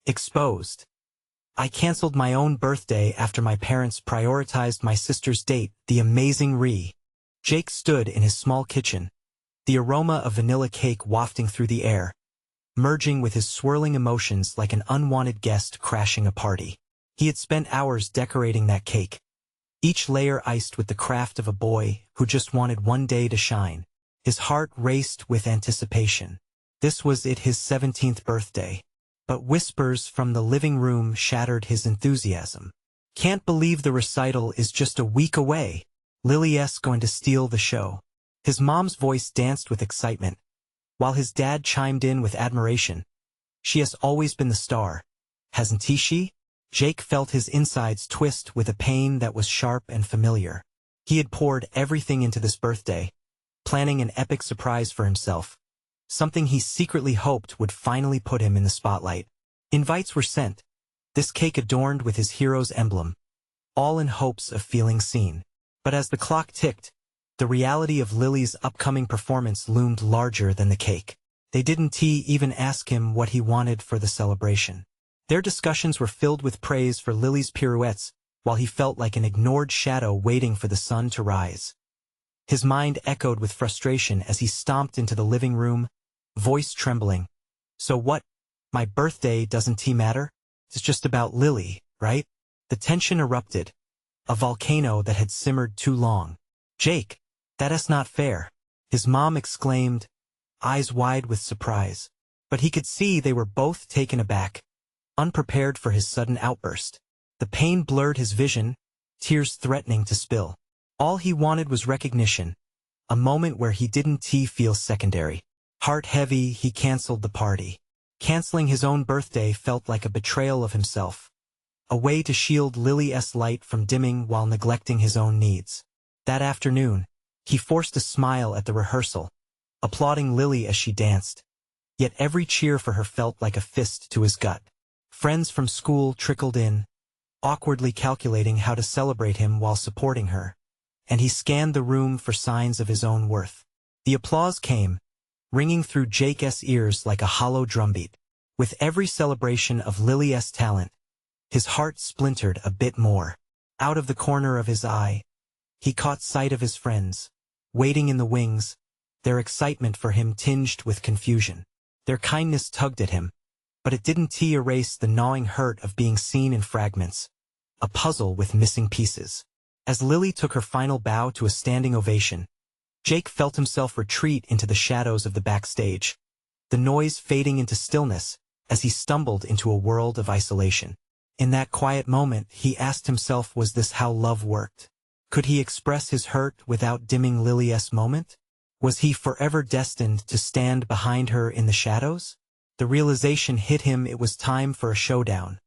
Exposed. I canceled my own birthday after my parents prioritized my sister's date, the amazing Jake stood in his small kitchen, the aroma of vanilla cake wafting through the air, merging with his swirling emotions like an unwanted guest crashing a party. He had spent hours decorating that cake, each layer iced with the craft of a boy who just wanted one day to shine. His heart raced with anticipation. This was his 17th birthday. But whispers from the living room shattered his enthusiasm. Can't believe the recital is just a week away. Lily's going to steal the show. His mom's voice danced with excitement, while his dad chimed in with admiration. She has always been the star, hasn't she? Jake felt his insides twist with a pain that was sharp and familiar. He had poured everything into this birthday, planning an epic surprise for himself, something he secretly hoped would finally put him in the spotlight. Invites were sent, this cake adorned with his hero's emblem, all in hopes of feeling seen. But as the clock ticked, the reality of Lily's upcoming performance loomed larger than the cake. They didn't even ask him what he wanted for the celebration. Their discussions were filled with praise for Lily's pirouettes, while he felt like an ignored shadow waiting for the sun to rise. His mind echoed with frustration as he stomped into the living room, voice trembling. So what? My birthday doesn't matter? It's just about Lily, right? The tension erupted, a volcano that had simmered too long. Jake, that's not fair, his mom exclaimed, eyes wide with surprise. But he could see they were both taken aback, unprepared for his sudden outburst. The pain blurred his vision, tears threatening to spill. All he wanted was recognition, a moment where he didn't feel secondary. Heart heavy, he canceled the party. Canceling his own birthday felt like a betrayal of himself, a way to shield Lily's light from dimming while neglecting his own needs. That afternoon, he forced a smile at the rehearsal, applauding Lily as she danced. Yet every cheer for her felt like a fist to his gut. Friends from school trickled in, awkwardly calculating how to celebrate him while supporting her, and he scanned the room for signs of his own worth. The applause came, ringing through Jake's ears like a hollow drumbeat. With every celebration of Lily's talent, his heart splintered a bit more. Out of the corner of his eye, he caught sight of his friends, waiting in the wings, their excitement for him tinged with confusion. Their kindness tugged at him, but it didn't erase the gnawing hurt of being seen in fragments, a puzzle with missing pieces. As Lily took her final bow to a standing ovation, Jake felt himself retreat into the shadows of the backstage, the noise fading into stillness as he stumbled into a world of isolation. In that quiet moment, he asked himself, was this how love worked? Could he express his hurt without dimming Lily's moment? Was he forever destined to stand behind her in the shadows? The realization hit him it was time for a showdown.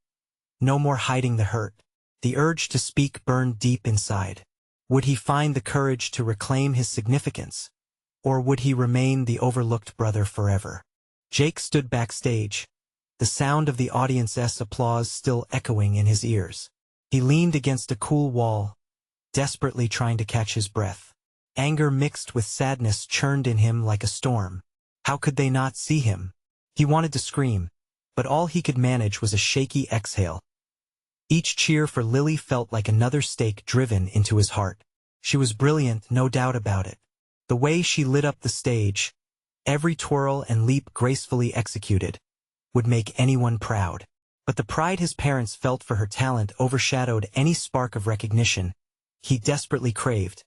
No more hiding the hurt. The urge to speak burned deep inside. Would he find the courage to reclaim his significance? Or would he remain the overlooked brother forever? Jake stood backstage, the sound of the audience's applause still echoing in his ears. He leaned against a cool wall, desperately trying to catch his breath. Anger mixed with sadness churned in him like a storm. How could they not see him? He wanted to scream, but all he could manage was a shaky exhale. Each cheer for Lily felt like another stake driven into his heart. She was brilliant, no doubt about it. The way she lit up the stage, every twirl and leap gracefully executed, would make anyone proud. But the pride his parents felt for her talent overshadowed any spark of recognition he desperately craved.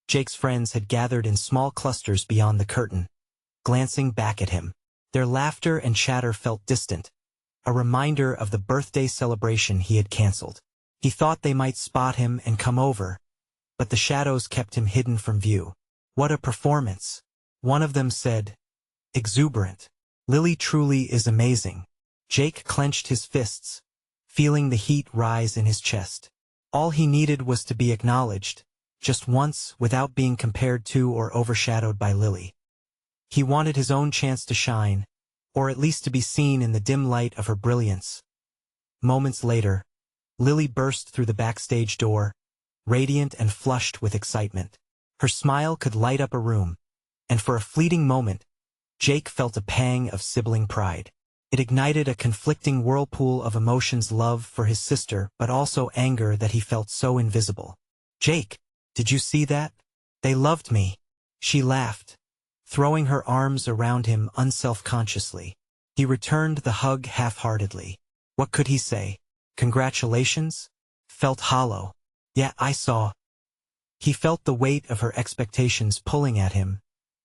Jake's friends had gathered in small clusters beyond the curtain, glancing back at him. Their laughter and chatter felt distant, a reminder of the birthday celebration he had canceled. He thought they might spot him and come over, but the shadows kept him hidden from view. What a performance! One of them said, exuberant. Lily truly is amazing. Jake clenched his fists, feeling the heat rise in his chest. All he needed was to be acknowledged, just once, without being compared to or overshadowed by Lily. He wanted his own chance to shine, or at least to be seen in the dim light of her brilliance. Moments later, Lily burst through the backstage door, radiant and flushed with excitement. Her smile could light up a room, and for a fleeting moment, Jake felt a pang of sibling pride. It ignited a conflicting whirlpool of emotions, love for his sister, but also anger that he felt so invisible. "Jake, did you see that? They loved me." She laughed, throwing her arms around him unselfconsciously. He returned the hug half-heartedly. What could he say? Congratulations? Felt hollow. Yeah, I saw. He felt the weight of her expectations pulling at him,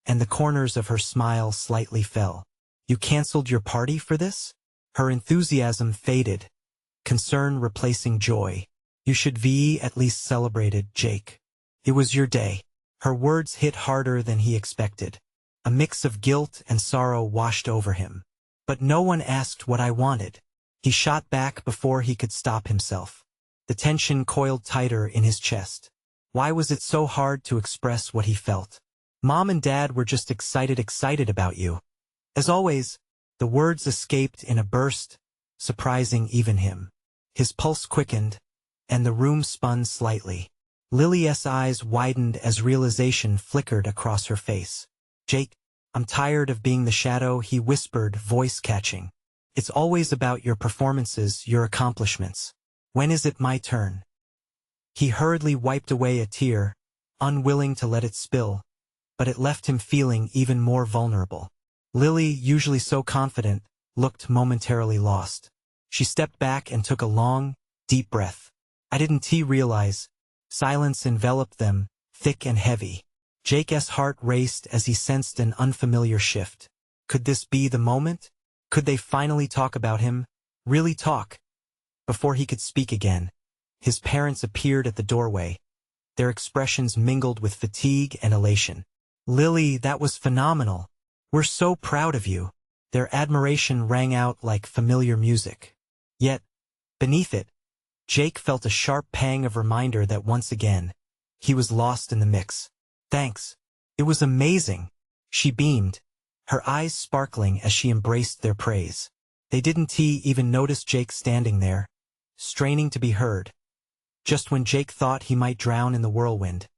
and the corners of her smile slightly fell. You canceled your party for this? Her enthusiasm faded, concern replacing joy. You should be at least celebrated, Jake. It was your day. Her words hit harder than he expected. A mix of guilt and sorrow washed over him. But no one asked what I wanted. He shot back before he could stop himself. The tension coiled tighter in his chest. Why was it so hard to express what he felt? Mom and Dad were just excited about you. As always, the words escaped in a burst, surprising even him. His pulse quickened, and the room spun slightly. Lily's eyes widened as realization flickered across her face. Jake, I'm tired of being the shadow, he whispered, voice catching. It's always about your performances, your accomplishments. When is it my turn? He hurriedly wiped away a tear, unwilling to let it spill, but it left him feeling even more vulnerable. Lily, usually so confident, looked momentarily lost. She stepped back and took a long, deep breath. I didn't realize. Silence enveloped them, thick and heavy. Jake's heart raced as he sensed an unfamiliar shift. Could this be the moment? Could they finally talk about him? Really talk? Before he could speak again, his parents appeared at the doorway. Their expressions mingled with fatigue and elation. Lily, that was phenomenal. We're so proud of you. Their admiration rang out like familiar music. Yet, beneath it, Jake felt a sharp pang of reminder that once again, he was lost in the mix. Thanks. It was amazing. She beamed, her eyes sparkling as she embraced their praise. They didn't even notice Jake standing there, straining to be heard. Just when Jake thought he might drown in the whirlwind,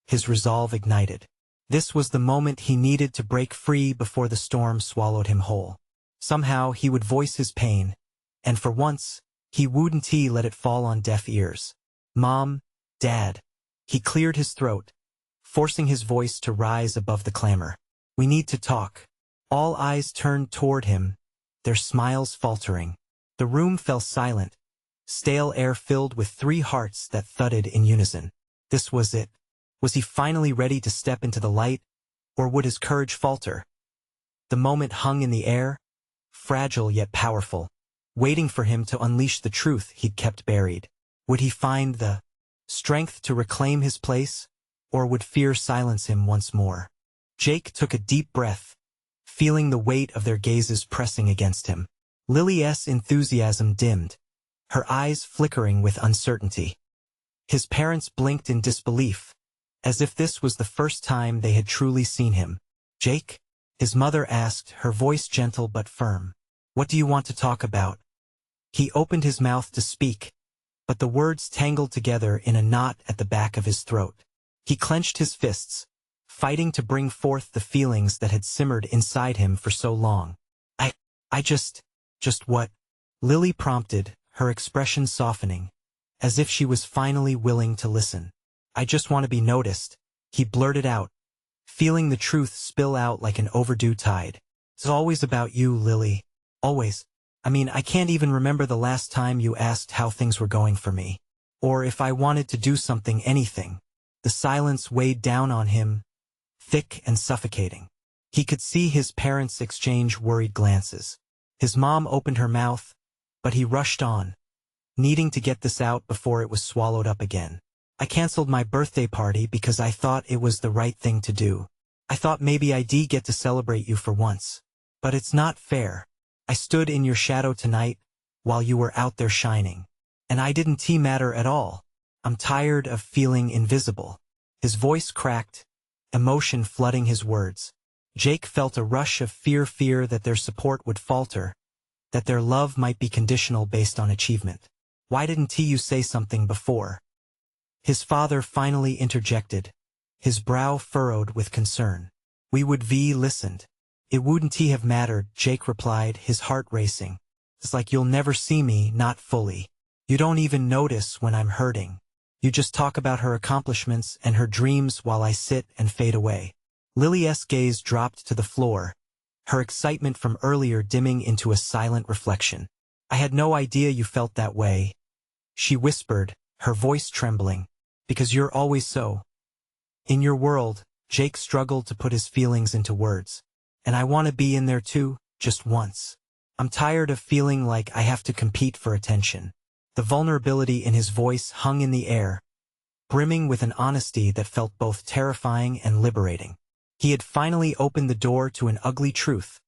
his resolve ignited. This was the moment he needed to break free before the storm swallowed him whole. Somehow he would voice his pain, and for once, he wouldn't let it fall on deaf ears. Mom, Dad. He cleared his throat, forcing his voice to rise above the clamor. We need to talk. All eyes turned toward him, their smiles faltering. The room fell silent, stale air filled with three hearts that thudded in unison. This was it. Was he finally ready to step into the light, or would his courage falter? The moment hung in the air, fragile yet powerful, waiting for him to unleash the truth he'd kept buried. Would he find the strength to reclaim his place, or would fear silence him once more? Jake took a deep breath, feeling the weight of their gazes pressing against him. Lily's enthusiasm dimmed, her eyes flickering with uncertainty. His parents blinked in disbelief, as if this was the first time they had truly seen him. Jake? His mother asked, her voice gentle but firm. What do you want to talk about? He opened his mouth to speak, but the words tangled together in a knot at the back of his throat. He clenched his fists, fighting to bring forth the feelings that had simmered inside him for so long. I just what? Lily prompted, her expression softening, as if she was finally willing to listen. I just want to be noticed, he blurted out, feeling the truth spill out like an overdue tide. It's always about you, Lily. Always. I can't even remember the last time you asked how things were going for me. Or if I wanted to do something, anything. The silence weighed down on him, thick and suffocating. He could see his parents exchange worried glances. His mom opened her mouth, but he rushed on, needing to get this out before it was swallowed up again. I canceled my birthday party because I thought it was the right thing to do. I thought maybe I'd get to celebrate you for once. But it's not fair. I stood in your shadow tonight, while you were out there shining. And I didn't matter at all. I'm tired of feeling invisible. His voice cracked, emotion flooding his words. Jake felt a rush of fear that their support would falter, that their love might be conditional based on achievement. Why didn't you say something before? His father finally interjected, his brow furrowed with concern. We would listened. It wouldn't have mattered, Jake replied, his heart racing. It's like you'll never see me, not fully. You don't even notice when I'm hurting. You just talk about her accomplishments and her dreams while I sit and fade away. Lily's gaze dropped to the floor, her excitement from earlier dimming into a silent reflection. I had no idea you felt that way, she whispered, her voice trembling. Because you're always so. In your world, Jake struggled to put his feelings into words. And I want to be in there too, just once. I'm tired of feeling like I have to compete for attention. The vulnerability in his voice hung in the air, brimming with an honesty that felt both terrifying and liberating. He had finally opened the door to an ugly truth,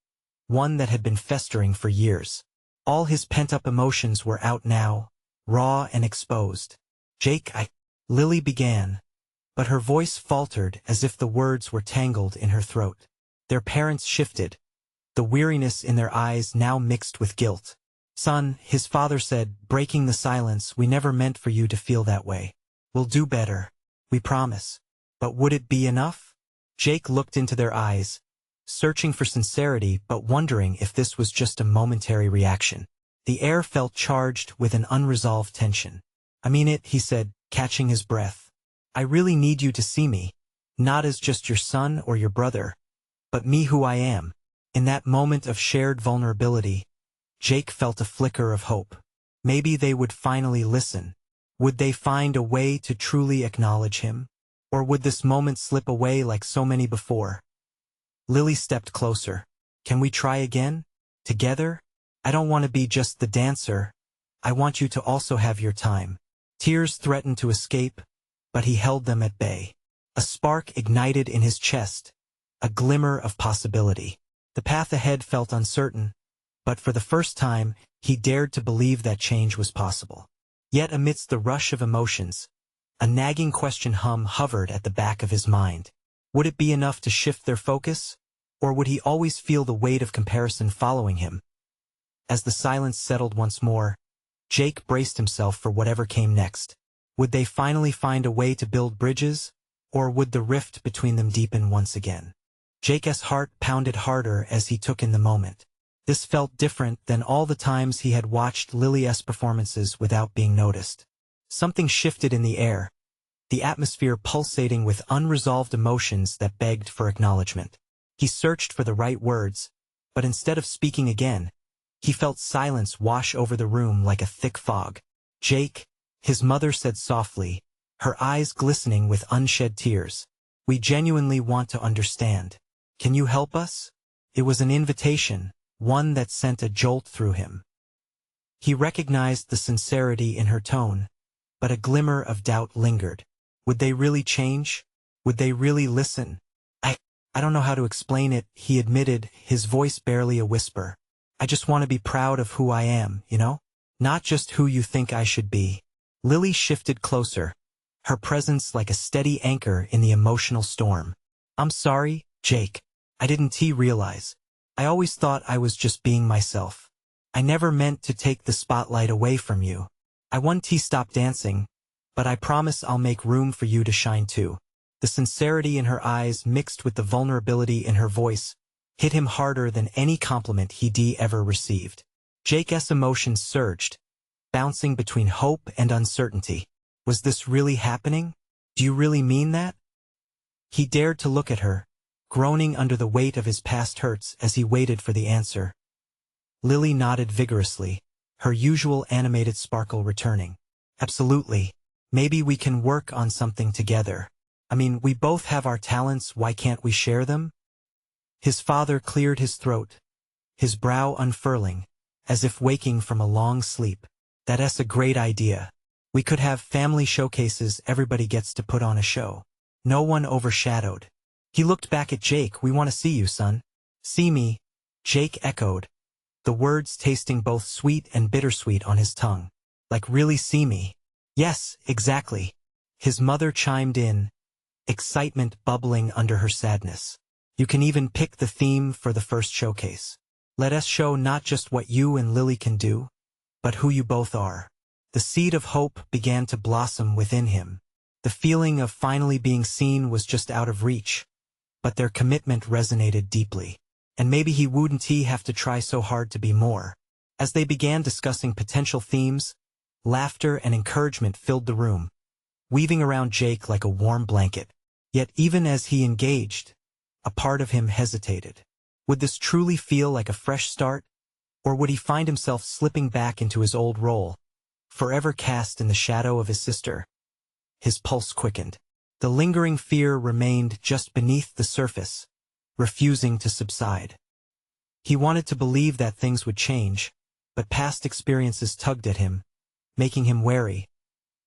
one that had been festering for years. All his pent-up emotions were out now, raw and exposed. Jake, Lily began, but her voice faltered as if the words were tangled in her throat. Their parents shifted, the weariness in their eyes now mixed with guilt. Son, his father said, breaking the silence, we never meant for you to feel that way. We'll do better. We promise. But would it be enough? Jake looked into their eyes, searching for sincerity but wondering if this was just a momentary reaction. The air felt charged with an unresolved tension. I mean it, he said, catching his breath. I really need you to see me, not as just your son or your brother, but me who I am. In that moment of shared vulnerability, Jake felt a flicker of hope. Maybe they would finally listen. Would they find a way to truly acknowledge him? Or would this moment slip away like so many before? Lily stepped closer. Can we try again? Together? I don't want to be just the dancer. I want you to also have your time. Tears threatened to escape, but he held them at bay. A spark ignited in his chest, a glimmer of possibility. The path ahead felt uncertain, but for the first time, he dared to believe that change was possible. Yet amidst the rush of emotions, a nagging question hovered at the back of his mind. Would it be enough to shift their focus, or would he always feel the weight of comparison following him? As the silence settled once more, Jake braced himself for whatever came next. Would they finally find a way to build bridges, or would the rift between them deepen once again? Jake's heart pounded harder as he took in the moment. This felt different than all the times he had watched Lily's performances without being noticed. Something shifted in the air, the atmosphere pulsating with unresolved emotions that begged for acknowledgement. He searched for the right words, but instead of speaking again, he felt silence wash over the room like a thick fog. Jake, his mother said softly, her eyes glistening with unshed tears. We genuinely want to understand. Can you help us? It was an invitation, one that sent a jolt through him. He recognized the sincerity in her tone, but a glimmer of doubt lingered. Would they really change? Would they really listen? I don't know how to explain it, he admitted, his voice barely a whisper. I just want to be proud of who I am, you know? Not just who you think I should be. Lily shifted closer, her presence like a steady anchor in the emotional storm. I'm sorry, Jake. I didn't realize. I always thought I was just being myself. I never meant to take the spotlight away from you. I want to stop dancing, but I promise I'll make room for you to shine too. The sincerity in her eyes mixed with the vulnerability in her voice hit him harder than any compliment he'd ever received. Jake's emotions surged, bouncing between hope and uncertainty. Was this really happening? Do you really mean that? He dared to look at her, groaning under the weight of his past hurts as he waited for the answer. Lily nodded vigorously, her usual animated sparkle returning. Absolutely. Maybe we can work on something together. I mean, we both have our talents, why can't we share them? His father cleared his throat, his brow unfurling, as if waking from a long sleep. That's a great idea. We could have family showcases, everybody gets to put on a show. No one overshadowed. He looked back at Jake. We want to see you, son. See me, Jake echoed, the words tasting both sweet and bittersweet on his tongue. Like really see me? Yes, exactly. His mother chimed in, excitement bubbling under her sadness. You can even pick the theme for the first showcase. Let us show not just what you and Lily can do, but who you both are. The seed of hope began to blossom within him. The feeling of finally being seen was just out of reach, but their commitment resonated deeply. And maybe he wouldn't have to try so hard to be more. As they began discussing potential themes, laughter and encouragement filled the room, weaving around Jake like a warm blanket. Yet even as he engaged, a part of him hesitated. Would this truly feel like a fresh start? Or would he find himself slipping back into his old role, forever cast in the shadow of his sister? His pulse quickened. The lingering fear remained just beneath the surface, refusing to subside. He wanted to believe that things would change, but past experiences tugged at him, making him wary.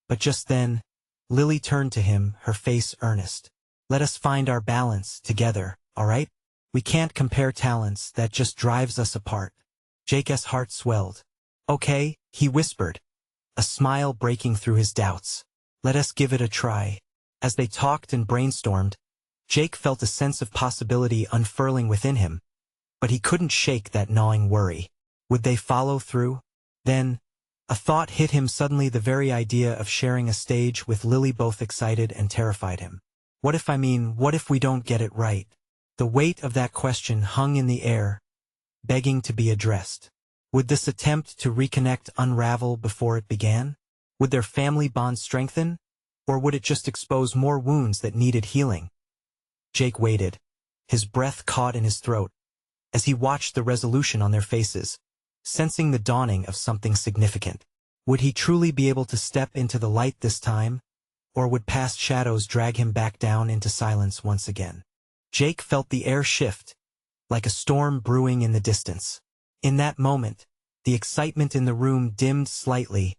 But just then, Lily turned to him, her face earnest. "Let us find our balance together, all right? We can't compare talents, that just drives us apart." Jake's heart swelled. "Okay," he whispered, a smile breaking through his doubts. "Let us give it a try." As they talked and brainstormed, Jake felt a sense of possibility unfurling within him, but he couldn't shake that gnawing worry. Would they follow through? Then, a thought hit him suddenly. The very idea of sharing a stage with Lily both excited and terrified him. What if we don't get it right? The weight of that question hung in the air, begging to be addressed. Would this attempt to reconnect unravel before it began? Would their family bond strengthen? Or would it just expose more wounds that needed healing? Jake waited, his breath caught in his throat, as he watched the resolution on their faces, sensing the dawning of something significant. Would he truly be able to step into the light this time? Or would past shadows drag him back down into silence once again? Jake felt the air shift, like a storm brewing in the distance. In that moment, the excitement in the room dimmed slightly,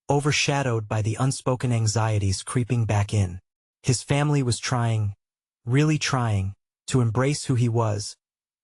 overshadowed by the unspoken anxieties creeping back in. His family was trying, really trying, to embrace who he was,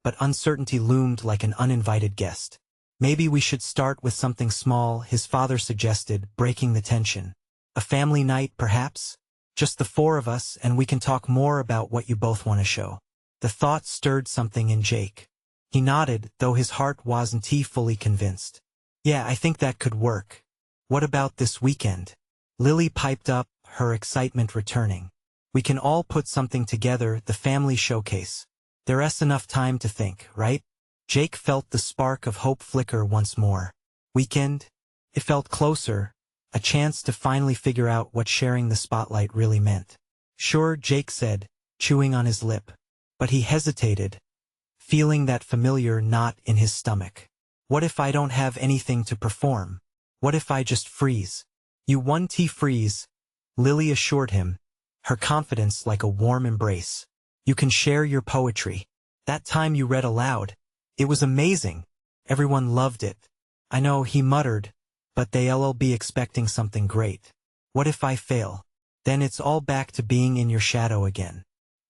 but uncertainty loomed like an uninvited guest. "Maybe we should start with something small," his father suggested, breaking the tension. "A family night, perhaps? Just the four of us, and we can talk more about what you both want to show." The thought stirred something in Jake. He nodded, though his heart wasn't fully convinced. "Yeah, I think that could work. What about this weekend?" Lily piped up, her excitement returning. "We can all put something together, the family showcase. There's enough time to think, right?" Jake felt the spark of hope flicker once more. Weekend? It felt closer, a chance to finally figure out what sharing the spotlight really meant. "Sure," Jake said, chewing on his lip. But he hesitated, feeling that familiar knot in his stomach. "What if I don't have anything to perform? What if I just freeze?" "You won't freeze," Lily assured him, her confidence like a warm embrace. "You can share your poetry. That time you read aloud, it was amazing. Everyone loved it." "I know," he muttered, "but they'll be expecting something great. What if I fail? Then it's all back to being in your shadow again."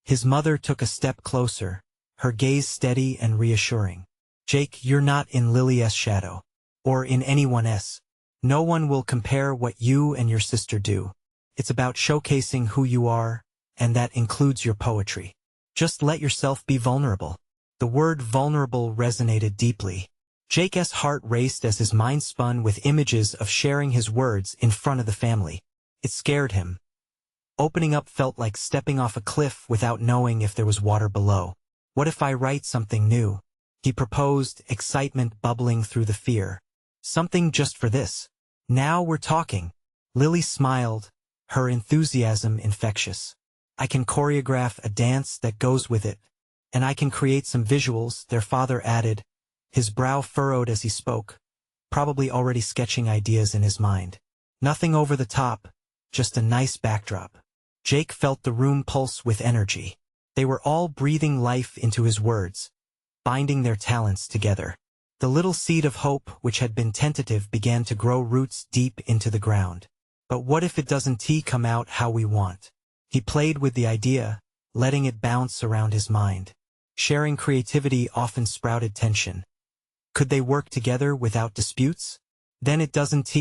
His mother took a step closer, her gaze steady and reassuring. "Jake, you're not in Lily's shadow. Or in anyone's. No one will compare what you and your sister do. It's about showcasing who you are, and that includes your poetry. Just let yourself be vulnerable." The word vulnerable resonated deeply. Jake's heart raced as his mind spun with images of sharing his words in front of the family. It scared him. Opening up felt like stepping off a cliff without knowing if there was water below. "What if I write something new?" he proposed, excitement bubbling through the fear. "Something just for this. Now we're talking." Lily smiled, her enthusiasm infectious. "I can choreograph a dance that goes with it. And I can create some visuals," their father added, his brow furrowed as he spoke, probably already sketching ideas in his mind. "Nothing over the top, just a nice backdrop." Jake felt the room pulse with energy. They were all breathing life into his words, binding their talents together. The little seed of hope, which had been tentative, began to grow roots deep into the ground. "But what if it doesn't come out how we want?" He played with the idea, letting it bounce around his mind. Sharing creativity often sprouted tension. Could they work together without disputes? "Then it doesn't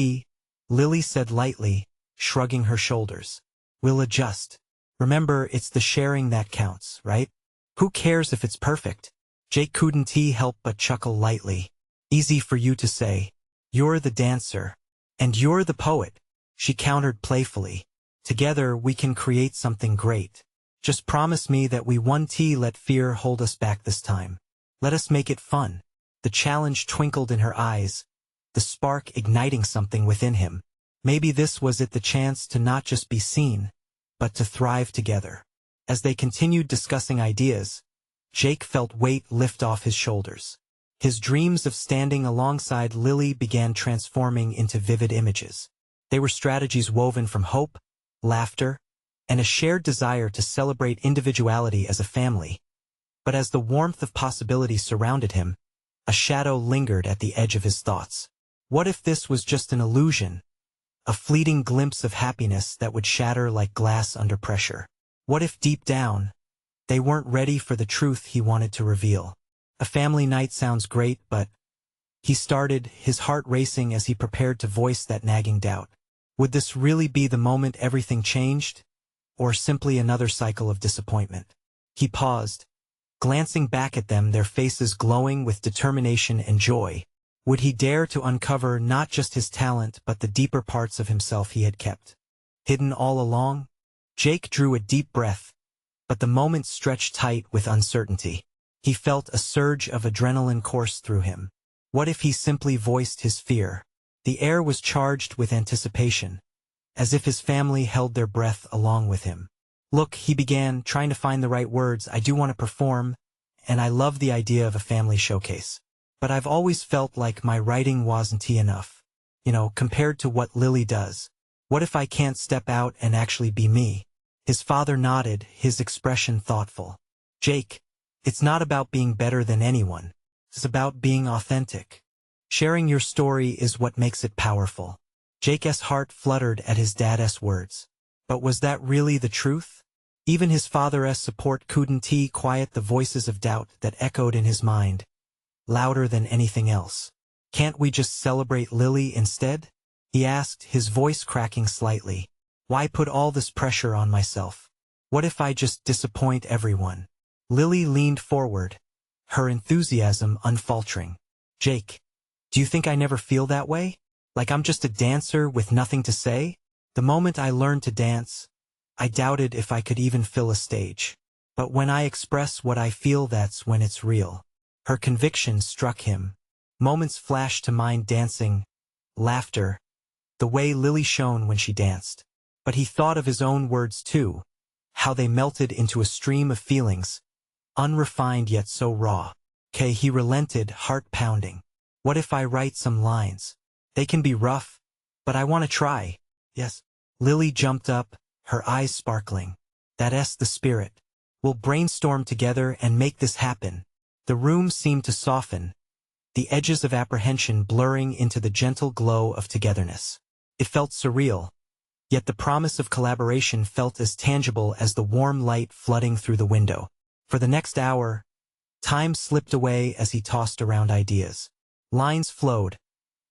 Lily said lightly, shrugging her shoulders. "We'll adjust. Remember, it's the sharing that counts, right? Who cares if it's perfect?" Jake couldn't help but chuckle lightly. "Easy for you to say. You're the dancer. And you're the poet," she countered playfully. "Together we can create something great. Just promise me that we won't let fear hold us back this time." Let us make it fun. The challenge twinkled in her eyes, the spark igniting something within him. Maybe this was it, the chance to not just be seen, but to thrive together. As they continued discussing ideas, Jake felt weight lift off his shoulders. His dreams of standing alongside Lily began transforming into vivid images. They were strategies woven from hope, laughter, and a shared desire to celebrate individuality as a family. But as the warmth of possibility surrounded him, a shadow lingered at the edge of his thoughts. What if this was just an illusion? A fleeting glimpse of happiness that would shatter like glass under pressure. What if deep down, they weren't ready for the truth he wanted to reveal? A family night sounds great, but he started, his heart racing as he prepared to voice that nagging doubt. Would this really be the moment everything changed? Or simply another cycle of disappointment? He paused, glancing back at them, their faces glowing with determination and joy. Would he dare to uncover not just his talent but the deeper parts of himself he had kept hidden all along? Jake drew a deep breath, but the moment stretched tight with uncertainty. He felt a surge of adrenaline course through him. What if he simply voiced his fear? The air was charged with anticipation, as if his family held their breath along with him. Look, he began, trying to find the right words, I do want to perform, and I love the idea of a family showcase. But I've always felt like my writing wasn't enough. Compared to what Lily does. What if I can't step out and actually be me? His father nodded, his expression thoughtful. Jake, it's not about being better than anyone. It's about being authentic. Sharing your story is what makes it powerful. Jake's heart fluttered at his dad's words. But was that really the truth? Even his father's support couldn't quiet the voices of doubt that echoed in his mind, louder than anything else. Can't we just celebrate Lily instead? He asked, his voice cracking slightly. Why put all this pressure on myself? What if I just disappoint everyone? Lily leaned forward, her enthusiasm unfaltering. Jake, do you think I never feel that way? Like I'm just a dancer with nothing to say? The moment I learned to dance, I doubted if I could even fill a stage. But when I express what I feel, that's when it's real. Her conviction struck him. Moments flashed to mind, dancing, laughter, the way Lily shone when she danced. But he thought of his own words too, how they melted into a stream of feelings, unrefined yet so raw. He relented, heart pounding. What if I write some lines? They can be rough, but I want to try. Yes. Lily jumped up, her eyes sparkling. That's the spirit. We'll brainstorm together and make this happen. The room seemed to soften, the edges of apprehension blurring into the gentle glow of togetherness. It felt surreal, yet the promise of collaboration felt as tangible as the warm light flooding through the window. For the next hour, time slipped away as he tossed around ideas. Lines flowed,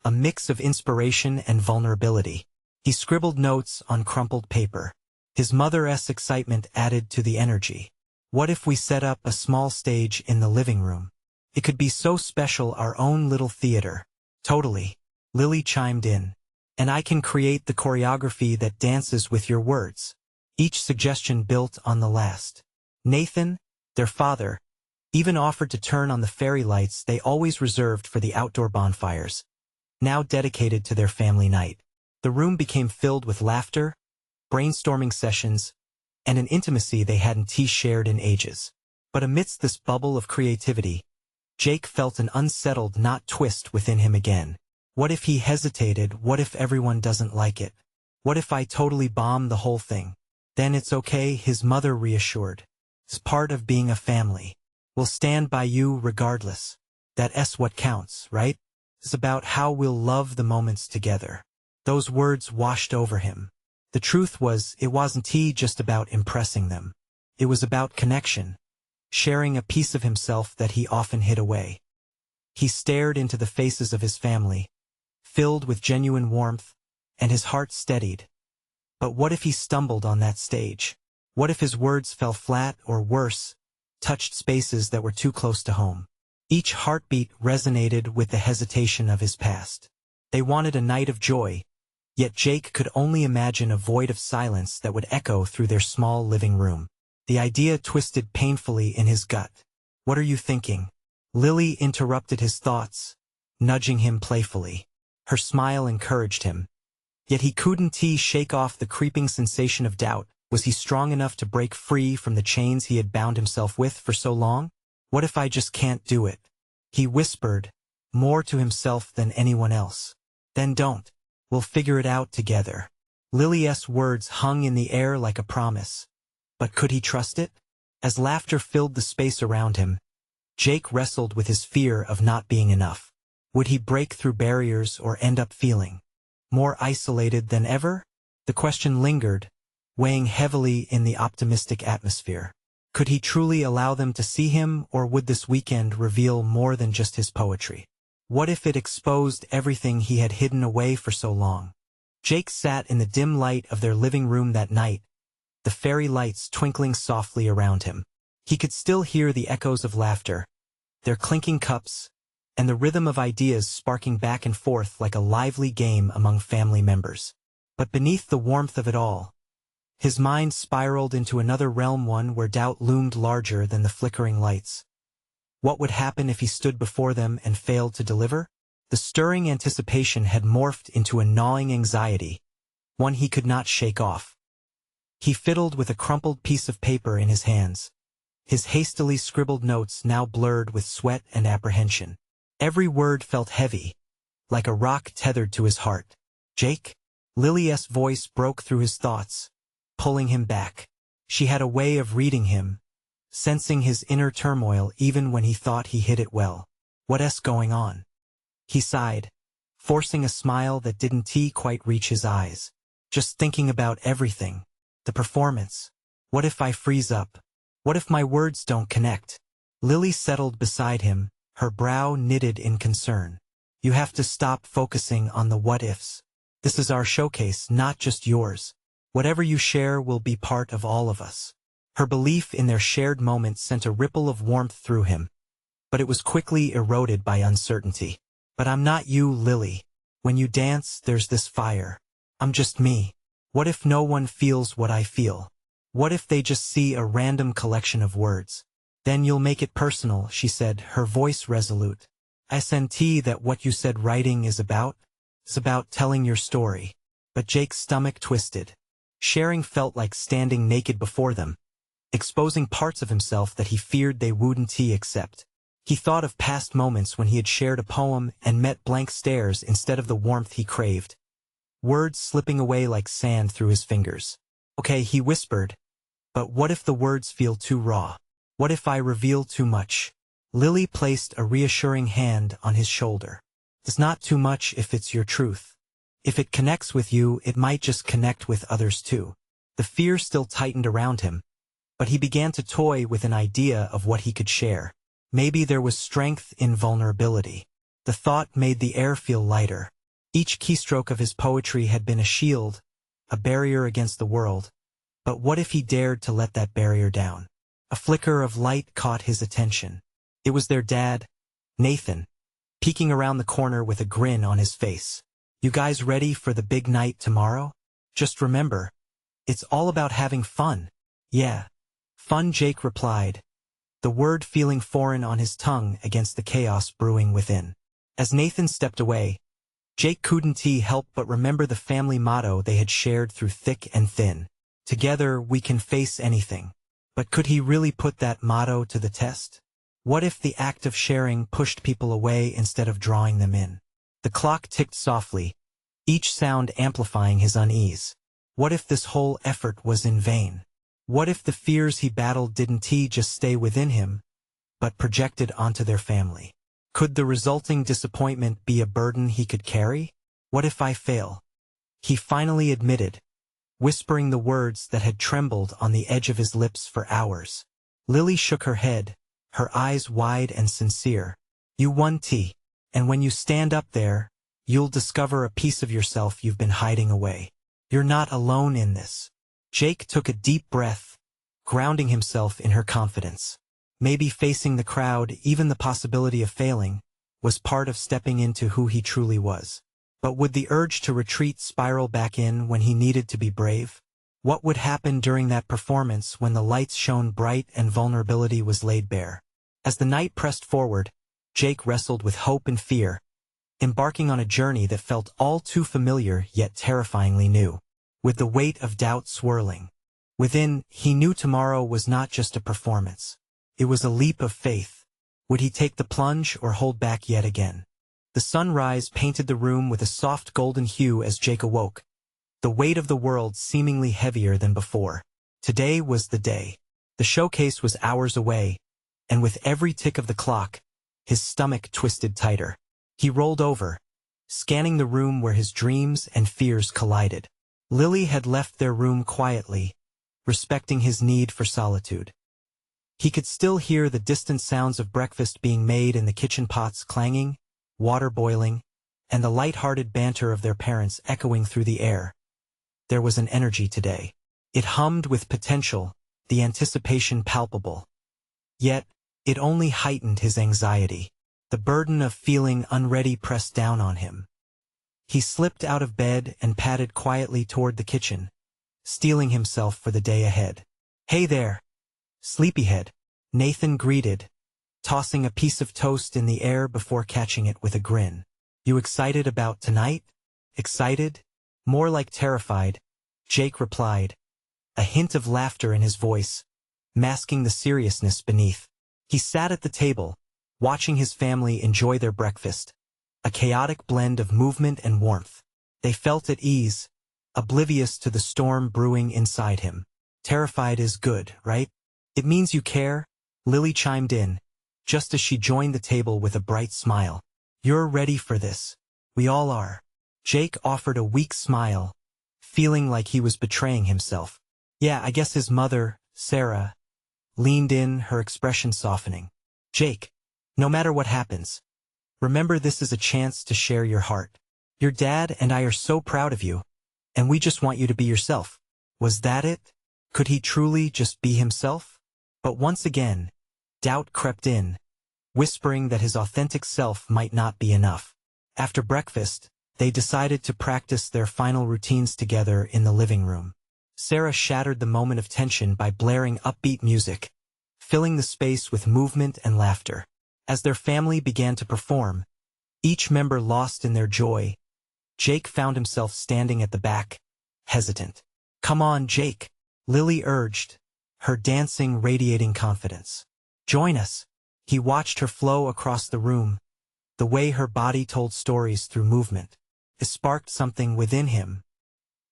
a mix of inspiration and vulnerability. He scribbled notes on crumpled paper. His mother's excitement added to the energy. What if we set up a small stage in the living room? It could be so special, our own little theater. Totally. Lily chimed in. And I can create the choreography that dances with your words. Each suggestion built on the last. Nathan, their father, even offered to turn on the fairy lights they always reserved for the outdoor bonfires, now dedicated to their family night. The room became filled with laughter, brainstorming sessions, and an intimacy they hadn't shared in ages. But amidst this bubble of creativity, Jake felt an unsettled twist within him again. What if he hesitated? What if everyone doesn't like it? What if I totally bomb the whole thing? Then it's okay, his mother reassured. It's part of being a family. We'll stand by you regardless. That's what counts, right? It's about how we'll love the moments together. Those words washed over him. The truth was, it wasn't just about impressing them. It was about connection, sharing a piece of himself that he often hid away. He stared into the faces of his family, filled with genuine warmth, and his heart steadied. But what if he stumbled on that stage? What if his words fell flat, or worse, touched spaces that were too close to home? Each heartbeat resonated with the hesitation of his past. They wanted a night of joy, yet Jake could only imagine a void of silence that would echo through their small living room. The idea twisted painfully in his gut. What are you thinking? Lily interrupted his thoughts, nudging him playfully. Her smile encouraged him. Yet he couldn't shake off the creeping sensation of doubt. Was he strong enough to break free from the chains he had bound himself with for so long? What if I just can't do it? He whispered, more to himself than anyone else. Then don't. We'll figure it out together. Lily's words hung in the air like a promise. But could he trust it? As laughter filled the space around him, Jake wrestled with his fear of not being enough. Would he break through barriers or end up feeling more isolated than ever? The question lingered, weighing heavily in the optimistic atmosphere. Could he truly allow them to see him, or would this weekend reveal more than just his poetry? What if it exposed everything he had hidden away for so long? Jake sat in the dim light of their living room that night, the fairy lights twinkling softly around him. He could still hear the echoes of laughter, their clinking cups, and the rhythm of ideas sparking back and forth like a lively game among family members. But beneath the warmth of it all, his mind spiraled into another realm, one where doubt loomed larger than the flickering lights. What would happen if he stood before them and failed to deliver? The stirring anticipation had morphed into a gnawing anxiety, one he could not shake off. He fiddled with a crumpled piece of paper in his hands, his hastily scribbled notes now blurred with sweat and apprehension. Every word felt heavy, like a rock tethered to his heart. Jake? Lily's voice broke through his thoughts, pulling him back. She had a way of reading him, sensing his inner turmoil even when he thought he hid it well. What's going on? He sighed, forcing a smile that didn't quite reach his eyes. Just thinking about everything. The performance. What if I freeze up? What if my words don't connect? Lily settled beside him, her brow knitted in concern. You have to stop focusing on the what-ifs. This is our showcase, not just yours. Whatever you share will be part of all of us. Her belief in their shared moment sent a ripple of warmth through him, but it was quickly eroded by uncertainty. But I'm not you, Lily. When you dance, there's this fire. I'm just me. What if no one feels what I feel? What if they just see a random collection of words? Then you'll make it personal, she said, her voice resolute. I senti that what you said writing is about telling your story. But Jake's stomach twisted. Sharing felt like standing naked before them, exposing parts of himself that he feared they wouldn't accept. He thought of past moments when he had shared a poem and met blank stares instead of the warmth he craved. Words slipping away like sand through his fingers. Okay, he whispered. But what if the words feel too raw? What if I reveal too much? Lily placed a reassuring hand on his shoulder. It's not too much if it's your truth. If it connects with you, it might just connect with others too. The fear still tightened around him, but he began to toy with an idea of what he could share. Maybe there was strength in vulnerability. The thought made the air feel lighter. Each keystroke of his poetry had been a shield, a barrier against the world. But what if he dared to let that barrier down? A flicker of light caught his attention. It was their dad, Nathan, peeking around the corner with a grin on his face. You guys ready for the big night tomorrow? Just remember, it's all about having fun. Yeah. Fun, Jake replied, the word feeling foreign on his tongue against the chaos brewing within. As Nathan stepped away, Jake couldn't help but remember the family motto they had shared through thick and thin. Together we can face anything. But could he really put that motto to the test? What if the act of sharing pushed people away instead of drawing them in? The clock ticked softly, each sound amplifying his unease. What if this whole effort was in vain? What if the fears he battled didn't just stay within him, but projected onto their family? Could the resulting disappointment be a burden he could carry? What if I fail? He finally admitted, whispering the words that had trembled on the edge of his lips for hours. Lily shook her head, her eyes wide and sincere. You won, T. And when you stand up there, you'll discover a piece of yourself you've been hiding away. You're not alone in this. Jake took a deep breath, grounding himself in her confidence. Maybe facing the crowd, even the possibility of failing, was part of stepping into who he truly was. But would the urge to retreat spiral back in when he needed to be brave? What would happen during that performance when the lights shone bright and vulnerability was laid bare? As the night pressed forward, Jake wrestled with hope and fear, embarking on a journey that felt all too familiar yet terrifyingly new. With the weight of doubt swirling within, he knew tomorrow was not just a performance. It was a leap of faith. Would he take the plunge or hold back yet again? The sunrise painted the room with a soft golden hue as Jake awoke, the weight of the world seemingly heavier than before. Today was the day. The showcase was hours away, and with every tick of the clock, his stomach twisted tighter. He rolled over, scanning the room where his dreams and fears collided. Lily had left their room quietly, respecting his need for solitude. He could still hear the distant sounds of breakfast being made and the kitchen pots clanging, water boiling, and the light-hearted banter of their parents echoing through the air. There was an energy today. It hummed with potential, the anticipation palpable. Yet, it only heightened his anxiety. The burden of feeling unready pressed down on him. He slipped out of bed and padded quietly toward the kitchen, steeling himself for the day ahead. "Hey there, sleepyhead," Nathan greeted, tossing a piece of toast in the air before catching it with a grin. "You excited about tonight?" "Excited? More like terrified," Jake replied, a hint of laughter in his voice, masking the seriousness beneath. He sat at the table, watching his family enjoy their breakfast, a chaotic blend of movement and warmth. They felt at ease, oblivious to the storm brewing inside him. "Terrified is good, right? It means you care," Lily chimed in, just as she joined the table with a bright smile. "You're ready for this. We all are." Jake offered a weak smile, feeling like he was betraying himself. "Yeah, I guess his mother, Sarah," leaned in, her expression softening. "Jake, no matter what happens, remember this is a chance to share your heart. Your dad and I are so proud of you, and we just want you to be yourself." Was that it? Could he truly just be himself? But once again, doubt crept in, whispering that his authentic self might not be enough. After breakfast, they decided to practice their final routines together in the living room. Sarah shattered the moment of tension by blaring upbeat music, filling the space with movement and laughter. As their family began to perform, each member lost in their joy, Jake found himself standing at the back, hesitant. "Come on, Jake," Lily urged, her dancing radiating confidence. "Join us." He watched her flow across the room, the way her body told stories through movement. It sparked something within him.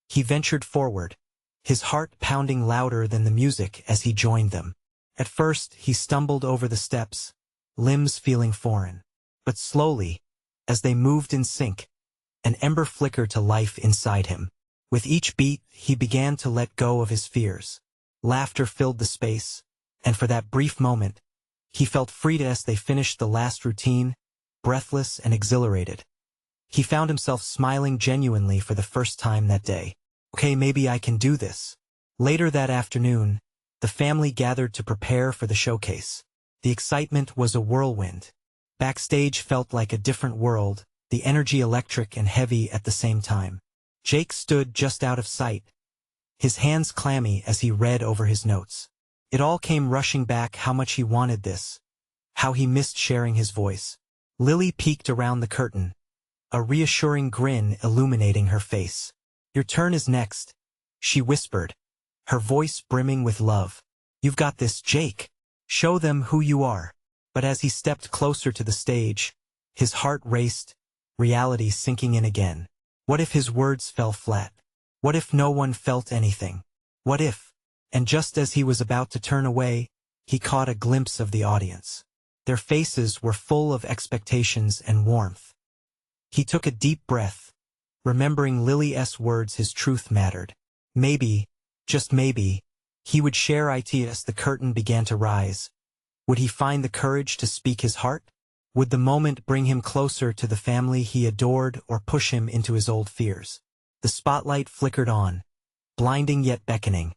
He ventured forward, his heart pounding louder than the music as he joined them. At first, he stumbled over the steps, limbs feeling foreign. But slowly, as they moved in sync, an ember flickered to life inside him. With each beat, he began to let go of his fears. Laughter filled the space, and for that brief moment, he felt free as they finished the last routine, breathless and exhilarated. He found himself smiling genuinely for the first time that day. "Okay, maybe I can do this." Later that afternoon, the family gathered to prepare for the showcase. The excitement was a whirlwind. Backstage felt like a different world, the energy electric and heavy at the same time. Jake stood just out of sight, his hands clammy as he read over his notes. It all came rushing back how much he wanted this, how he missed sharing his voice. Lily peeked around the curtain, a reassuring grin illuminating her face. "Your turn is next," she whispered, her voice brimming with love. "You've got this, Jake. Show them who you are." But as he stepped closer to the stage, his heart raced, reality sinking in again. What if his words fell flat? What if no one felt anything? What if? And just as he was about to turn away, he caught a glimpse of the audience. Their faces were full of expectations and warmth. He took a deep breath, remembering Lily's words. His truth mattered. Maybe, just maybe, he would share it as the curtain began to rise. Would he find the courage to speak his heart? Would the moment bring him closer to the family he adored or push him into his old fears? The spotlight flickered on, blinding yet beckoning.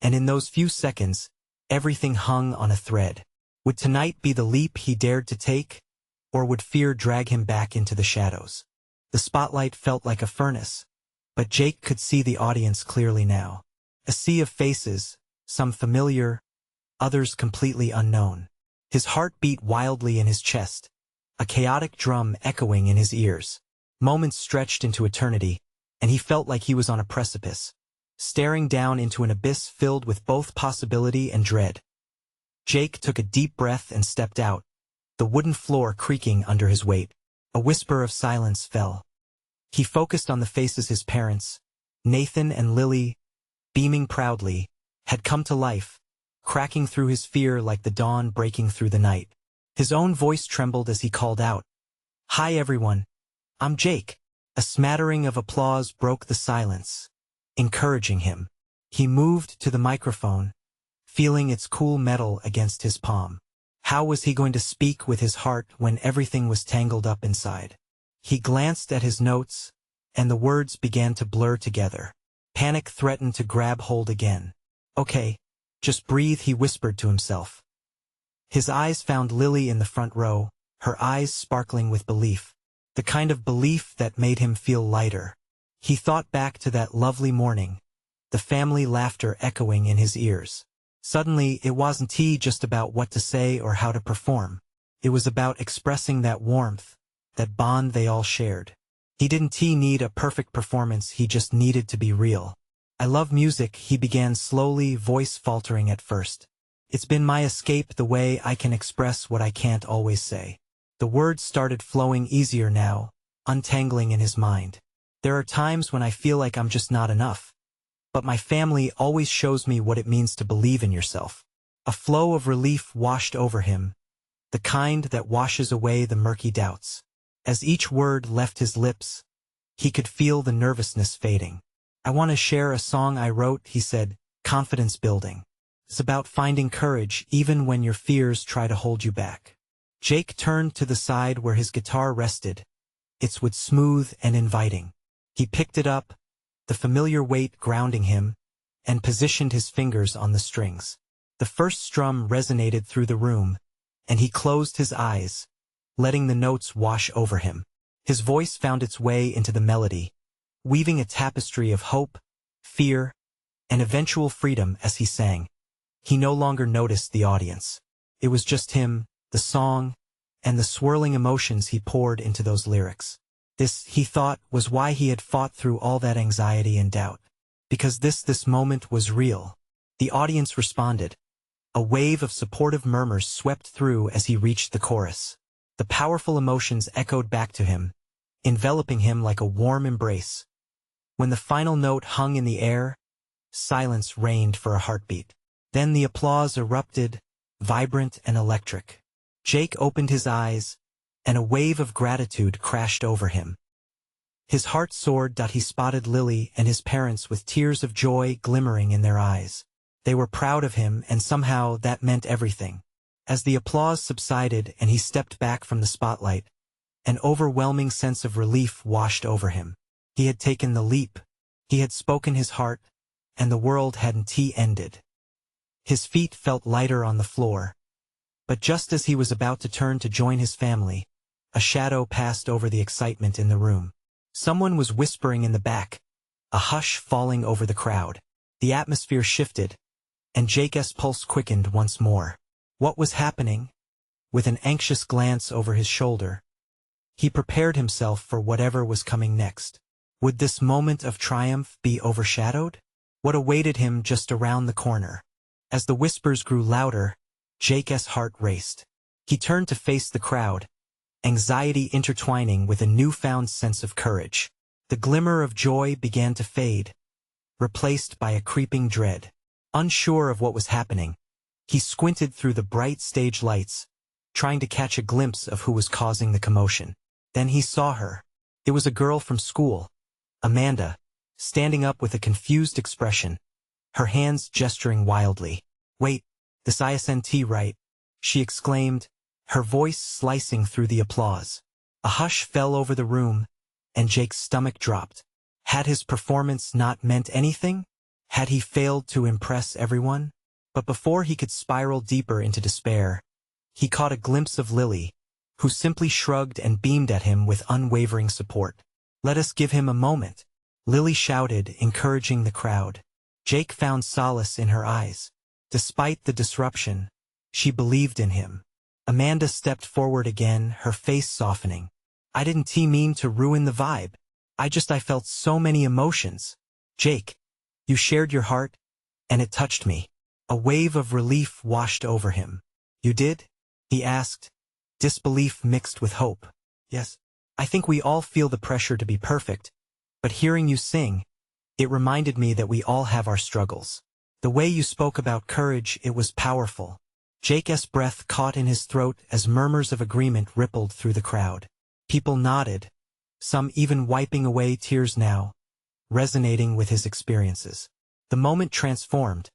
And in those few seconds, everything hung on a thread. Would tonight be the leap he dared to take, or would fear drag him back into the shadows? The spotlight felt like a furnace, but Jake could see the audience clearly now. A sea of faces, some familiar, others completely unknown. His heart beat wildly in his chest, a chaotic drum echoing in his ears. Moments stretched into eternity, and he felt like he was on a precipice, staring down into an abyss filled with both possibility and dread. Jake took a deep breath and stepped out, the wooden floor creaking under his weight. A whisper of silence fell. He focused on the faces his parents, Nathan and Lily, beaming proudly, had come to life, cracking through his fear like the dawn breaking through the night. His own voice trembled as he called out, "Hi everyone, I'm Jake." A smattering of applause broke the silence, encouraging him. He moved to the microphone, feeling its cool metal against his palm. How was he going to speak with his heart when everything was tangled up inside? He glanced at his notes, and the words began to blur together. Panic threatened to grab hold again. "Okay, just breathe," he whispered to himself. His eyes found Lily in the front row, her eyes sparkling with belief, the kind of belief that made him feel lighter. He thought back to that lovely morning, the family laughter echoing in his ears. Suddenly, it wasn't just about what to say or how to perform. It was about expressing that warmth, that bond they all shared. He didn't need a perfect performance, he just needed to be real. "I love music," he began slowly, voice faltering at first. "It's been my escape, the way I can express what I can't always say." The words started flowing easier now, untangling in his mind. "There are times when I feel like I'm just not enough. But my family always shows me what it means to believe in yourself." A flow of relief washed over him, the kind that washes away the murky doubts. As each word left his lips, he could feel the nervousness fading. "I want to share a song I wrote," he said, confidence building. "It's about finding courage even when your fears try to hold you back." Jake turned to the side where his guitar rested. It was smooth and inviting. He picked it up, the familiar weight grounding him, and positioned his fingers on the strings. The first strum resonated through the room, and he closed his eyes, letting the notes wash over him. His voice found its way into the melody, weaving a tapestry of hope, fear, and eventual freedom as he sang. He no longer noticed the audience. It was just him, the song, and the swirling emotions he poured into those lyrics. This, he thought, was why he had fought through all that anxiety and doubt. Because this moment was real. The audience responded. A wave of supportive murmurs swept through as he reached the chorus. The powerful emotions echoed back to him, enveloping him like a warm embrace. When the final note hung in the air, silence reigned for a heartbeat. Then the applause erupted, vibrant and electric. Jake opened his eyes, and a wave of gratitude crashed over him. His heart soared. He spotted Lily and his parents with tears of joy glimmering in their eyes. They were proud of him, and somehow that meant everything. As the applause subsided and he stepped back from the spotlight, an overwhelming sense of relief washed over him. He had taken the leap. He had spoken his heart, and the world hadn't ended. His feet felt lighter on the floor. But just as he was about to turn to join his family, a shadow passed over the excitement in the room. Someone was whispering in the back, a hush falling over the crowd. The atmosphere shifted, and Jake's pulse quickened once more. What was happening? With an anxious glance over his shoulder, he prepared himself for whatever was coming next. Would this moment of triumph be overshadowed? What awaited him just around the corner? As the whispers grew louder, Jake's heart raced. He turned to face the crowd, anxiety intertwining with a newfound sense of courage. The glimmer of joy began to fade, replaced by a creeping dread. Unsure of what was happening, he squinted through the bright stage lights, trying to catch a glimpse of who was causing the commotion. Then he saw her. It was a girl from school, Amanda, standing up with a confused expression, her hands gesturing wildly. "Wait, this isn't right," she exclaimed, her voice slicing through the applause. A hush fell over the room, and Jake's stomach dropped. Had his performance not meant anything? Had he failed to impress everyone? But before he could spiral deeper into despair, he caught a glimpse of Lily, who simply shrugged and beamed at him with unwavering support. "Let us give him a moment," Lily shouted, encouraging the crowd. Jake found solace in her eyes. Despite the disruption, she believed in him. Amanda stepped forward again, her face softening. I didn't mean to ruin the vibe. I felt so many emotions. Jake, you shared your heart, and it touched me. A wave of relief washed over him. You did? He asked, disbelief mixed with hope. Yes. I think we all feel the pressure to be perfect, but hearing you sing, it reminded me that we all have our struggles. The way you spoke about courage, it was powerful. Jake's breath caught in his throat as murmurs of agreement rippled through the crowd. People nodded, some even wiping away tears now, resonating with his experiences. The moment transformed,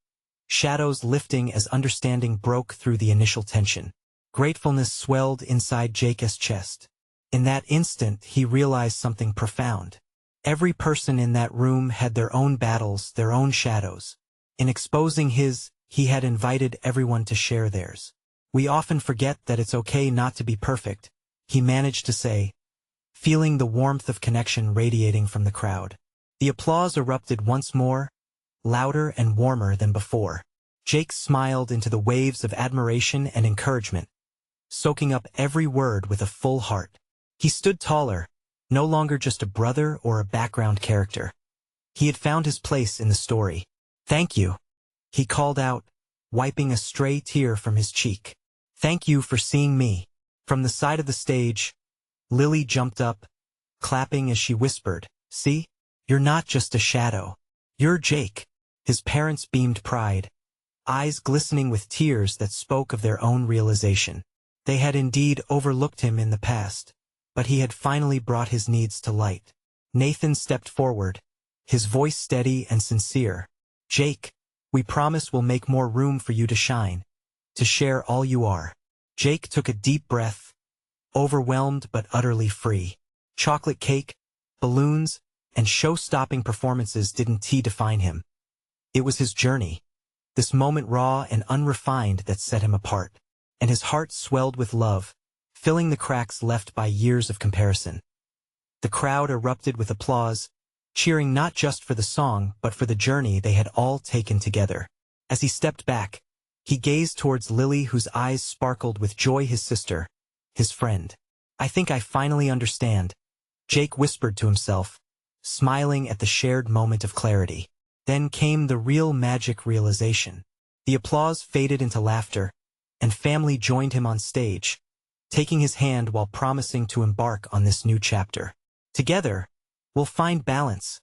shadows lifting as understanding broke through the initial tension. Gratefulness swelled inside Jake's chest. In that instant, he realized something profound. Every person in that room had their own battles, their own shadows. In exposing his, he had invited everyone to share theirs. We often forget that it's okay not to be perfect, he managed to say, feeling the warmth of connection radiating from the crowd. The applause erupted once more, louder and warmer than before. Jake smiled into the waves of admiration and encouragement, soaking up every word with a full heart. He stood taller, no longer just a brother or a background character. He had found his place in the story. Thank you, he called out, wiping a stray tear from his cheek. Thank you for seeing me. From the side of the stage, Lily jumped up, clapping as she whispered, see, you're not just a shadow. You're Jake. His parents beamed pride, eyes glistening with tears that spoke of their own realization. They had indeed overlooked him in the past, but he had finally brought his needs to light. Nathan stepped forward, his voice steady and sincere. Jake, we promise we'll make more room for you to shine, to share all you are. Jake took a deep breath, overwhelmed but utterly free. Chocolate cake, balloons, and show-stopping performances didn't define him. It was his journey, this moment raw and unrefined that set him apart. And his heart swelled with love, filling the cracks left by years of comparison. The crowd erupted with applause, cheering not just for the song but for the journey they had all taken together. As he stepped back, he gazed towards Lily, whose eyes sparkled with joy. His sister, his friend. I think I finally understand, Jake whispered to himself, smiling at the shared moment of clarity. Then came the real magic realization. The applause faded into laughter, and family joined him on stage, taking his hand while promising to embark on this new chapter. Together, we'll find balance,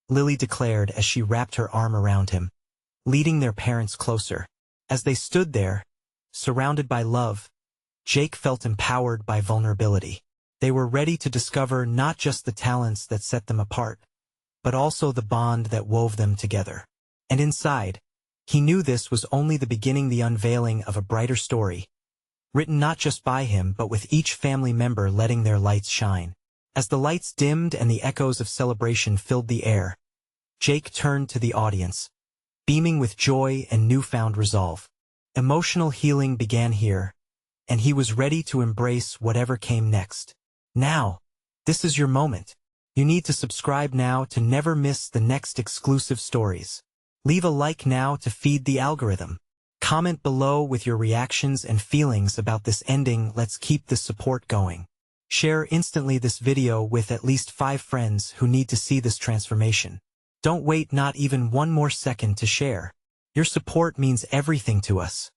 Lily declared as she wrapped her arm around him, leading their parents closer. As they stood there, surrounded by love, Jake felt empowered by vulnerability. They were ready to discover not just the talents that set them apart, but also the bond that wove them together. And inside, he knew this was only the beginning, the unveiling of a brighter story, written not just by him but with each family member letting their lights shine. As the lights dimmed and the echoes of celebration filled the air, Jake turned to the audience, beaming with joy and newfound resolve. Emotional healing began here, and he was ready to embrace whatever came next. Now, this is your moment. You need to subscribe now to never miss the next exclusive stories. Leave a like now to feed the algorithm. Comment below with your reactions and feelings about this ending. Let's keep this support going. Share instantly this video with at least 5 friends who need to see this transformation. Don't wait not even one more second to share. Your support means everything to us.